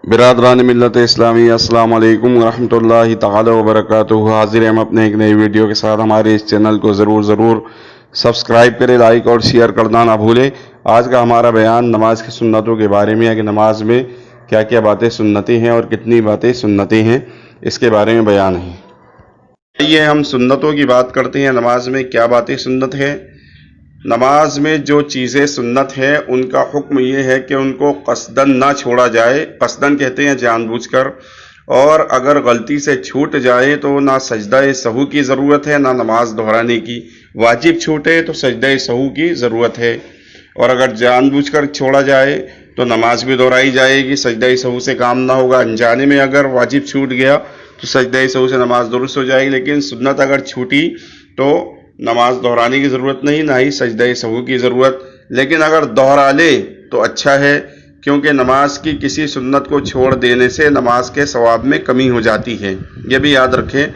برادران ملت اسلامی، السلام علیکم ورحمۃ اللہ تعالی وبرکاتہ۔ حاضر ہیں ہم اپنے ایک نئی ویڈیو کے ساتھ۔ ہمارے اس چینل کو ضرور سبسکرائب کریں، لائک اور شیئر کرنا نہ بھولیں۔ آج کا ہمارا بیان نماز کی سنتوں کے بارے میں ہے کہ نماز میں کیا کیا باتیں سنتیں ہیں اور کتنی باتیں سنتیں ہیں، اس کے بارے میں بیان ہے۔ آئیے ہم سنتوں کی بات کرتے ہیں۔ نماز میں کیا باتیں سنت ہیں؟ نماز میں جو چیزیں سنت ہیں ان کا حکم یہ ہے کہ ان کو قصدن نہ چھوڑا جائے۔ قصدن کہتے ہیں جان بوجھ کر، اور اگر غلطی سے چھوٹ جائے تو نہ سجدہ سہو کی ضرورت ہے نہ نماز دہرانے کی۔ واجب چھوٹے تو سجدہ سہو کی ضرورت ہے، اور اگر جان بوجھ کر چھوڑا جائے تو نماز بھی دہرائی جائے گی، سجدہ سہو سے کام نہ ہوگا۔ انجانے میں اگر واجب چھوٹ گیا تو سجدہ سہو سے نماز درست ہو جائے گی، لیکن سنت اگر چھوٹی تو نماز دہرانے کی ضرورت نہیں، نہ ہی سجدہ سہو کی ضرورت۔ لیکن اگر دہرا لے تو اچھا ہے، کیونکہ نماز کی کسی سنت کو چھوڑ دینے سے نماز کے ثواب میں کمی ہو جاتی ہے۔ یہ بھی یاد رکھیں،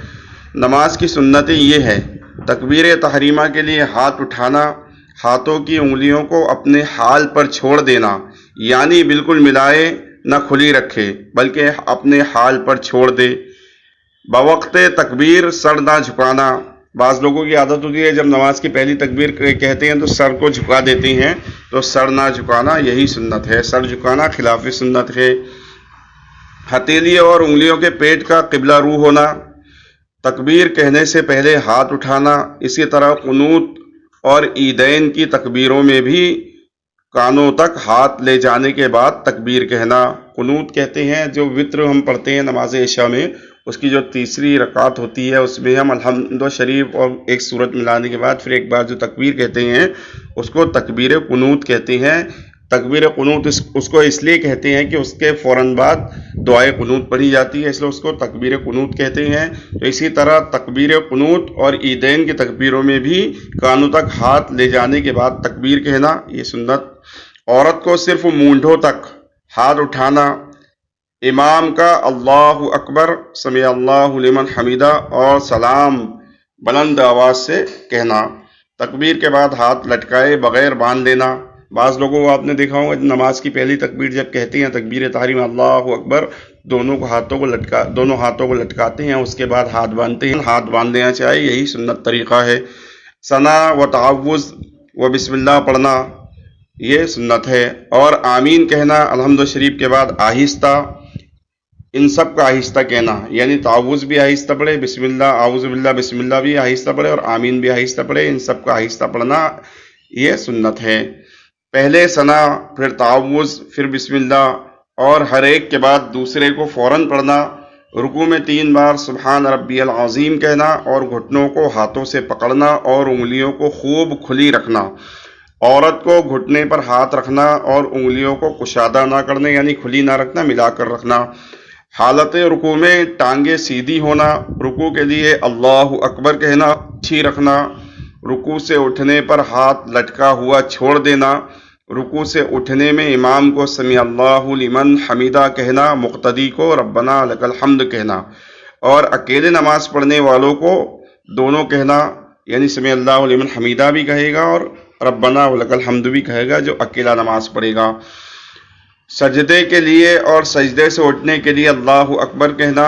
نماز کی سنتیں یہ ہے: تکبیر تحریمہ کے لیے ہاتھ اٹھانا، ہاتھوں کی انگلیوں کو اپنے حال پر چھوڑ دینا، یعنی بالکل ملائے نہ کھلی رکھے بلکہ اپنے حال پر چھوڑ دے۔ بوقت تکبیر سر نہ جھکانا۔ بعض لوگوں کی عادت ہوتی ہے جب نماز کی پہلی تکبیر کہتے ہیں تو سر کو جھکا دیتے ہیں، تو سر نہ جھکانا یہی سنت ہے، سر جھکانا خلاف سنت ہے۔ ہتھیلی اور انگلیوں کے پیٹ کا قبلہ رو ہونا، تکبیر کہنے سے پہلے ہاتھ اٹھانا، اسی طرح قنوت اور عیدین کی تکبیروں میں بھی کانوں تک ہاتھ لے جانے کے بعد تکبیر کہنا۔ قنوت کہتے ہیں جو وطر ہم پڑھتے ہیں نماز عشاء میں، اس کی جو تیسری رکعت ہوتی ہے اس میں ہم الحمد شریف اور ایک سورت ملانے کے بعد پھر ایک بار جو تکبیر کہتے ہیں اس کو تکبیر قنوت کہتے ہیں۔ تکبیر قنوت اس کو اس لیے کہتے ہیں کہ اس کے فوراً بعد دعائے قنوت پڑھی جاتی ہے، اس لیے اس کو تکبیر قنوت کہتے ہیں۔ تو اسی طرح تکبیر قنوت اور عیدین کی تکبیروں میں بھی کانوں تک ہاتھ لے جانے کے بعد تکبیر کہنا یہ سنت۔ عورت کو صرف مونڈھوں تک ہاتھ اٹھانا، امام کا اللہ اکبر سمع اللہ لمن حمیدہ اور سلام بلند آواز سے کہنا۔ تکبیر کے بعد ہاتھ لٹکائے بغیر باندھ لینا۔ بعض لوگوں کو آپ نے دیکھا ہوگا نماز کی پہلی تکبیر جب کہتے ہیں تکبیر تحریم اللہ اکبر، دونوں ہاتھوں کو لٹکاتے ہیں، اس کے بعد ہاتھ باندھتے ہیں۔ ہاتھ باندھ دینا چاہیے، یہی سنت طریقہ ہے۔ ثنا و تعوذ و بسم اللہ پڑھنا یہ سنت ہے، اور آمین کہنا الحمد شریف کے بعد آہستہ، ان سب کا آہستہ کہنا، یعنی تعوذ بھی آہستہ پڑھے، بسم اللہ اعوذ باللہ بسم اللہ بھی آہستہ پڑھے، اور آمین بھی آہستہ پڑھے، ان سب کا آہستہ پڑھنا یہ سنت ہے۔ پہلے ثنا، پھر تعوذ، پھر بسم اللہ، اور ہر ایک کے بعد دوسرے کو فوراً پڑھنا۔ رکوع میں 3 بار سبحان ربی العظیم کہنا، اور گھٹنوں کو ہاتھوں سے پکڑنا اور انگلیوں کو خوب کھلی رکھنا۔ عورت کو گھٹنے پر ہاتھ رکھنا اور انگلیوں کو کشادہ نہ کرنا، یعنی کھلی نہ رکھنا، ملا کر رکھنا۔ حالت رکوع میں ٹانگیں سیدھی ہونا، رکوع کے لیے اللہ اکبر کہنا اچھی رکھنا، رکوع سے اٹھنے پر ہاتھ لٹکا ہوا چھوڑ دینا، رکوع سے اٹھنے میں امام کو سمیع اللہ لمن حمیدہ کہنا، مقتدی کو ربنا لک الحمد کہنا، اور اکیلے نماز پڑھنے والوں کو دونوں کہنا، یعنی سمیع اللہ لمن حمیدہ بھی کہے گا اور ربنا ولک الحمد بھی کہے گا جو اکیلا نماز پڑھے گا۔ سجدے کے لیے اور سجدے سے اٹھنے کے لیے اللہ اکبر کہنا،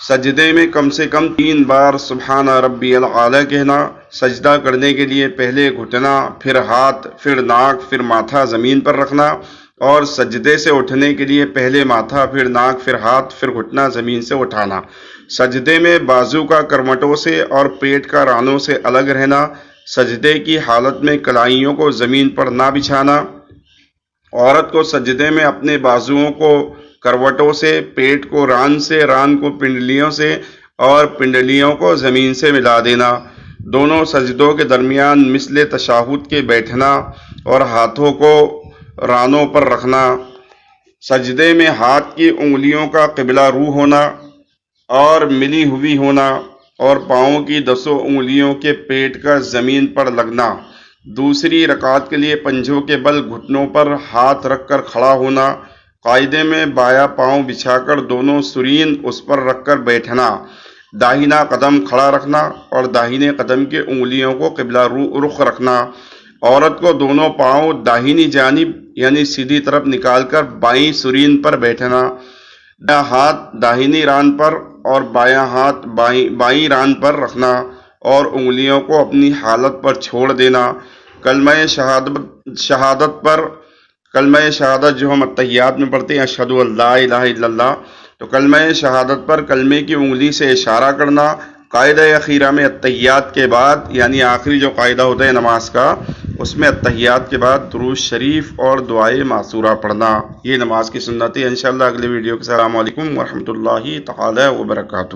سجدے میں کم سے کم 3 بار سبحان ربی العالی کہنا، سجدہ کرنے کے لیے پہلے گھٹنا، پھر ہاتھ، پھر ناک، پھر ماتھا زمین پر رکھنا، اور سجدے سے اٹھنے کے لیے پہلے ماتھا، پھر ناک، پھر ہاتھ، پھر گھٹنا زمین سے اٹھانا۔ سجدے میں بازو کا کرمٹوں سے اور پیٹ کا رانوں سے الگ رہنا، سجدے کی حالت میں کلائیوں کو زمین پر نہ بچھانا۔ عورت کو سجدے میں اپنے بازوؤں کو کروٹوں سے، پیٹ کو ران سے، ران کو پنڈلیوں سے، اور پنڈلیوں کو زمین سے ملا دینا۔ دونوں سجدوں کے درمیان مثل تشہد کے بیٹھنا اور ہاتھوں کو رانوں پر رکھنا۔ سجدے میں ہاتھ کی انگلیوں کا قبلہ رو ہونا اور ملی ہوئی ہونا، اور پاؤں کی 10 انگلیوں کے پیٹ کا زمین پر لگنا۔ دوسری رکعت کے لیے پنجوں کے بل گھٹنوں پر ہاتھ رکھ کر کھڑا ہونا، قاعدے میں بایاں پاؤں بچھا کر دونوں سرین اس پر رکھ کر بیٹھنا، داہنا قدم کھڑا رکھنا اور داہنے قدم کے انگلیوں کو قبلہ رخ رکھنا۔ عورت کو دونوں پاؤں داہنی جانب یعنی سیدھی طرف نکال کر بائیں سرین پر بیٹھنا۔ دایاں ہاتھ داہنی ران پر اور بایاں ہاتھ بائیں ران پر رکھنا اور انگلیوں کو اپنی حالت پر چھوڑ دینا۔ کلمہ شہادت پر کلمہ شہادت جو ہم اتحیات میں پڑھتے ہیں، اشہد ان لا الہ الا اللہ، تو کلمہ شہادت پر کلمے کی انگلی سے اشارہ کرنا۔ قاعدہ اخیرہ میں اتحیات کے بعد، یعنی آخری جو قاعدہ ہوتا ہے نماز کا، اس میں اتحیات کے بعد درود شریف اور دعائے معصورہ پڑھنا۔ یہ نماز کی سنت ہے۔ انشاءاللہ اگلے ویڈیو کے ساتھ السلام علیکم ورحمۃ اللہ تعالی وبرکاتہ۔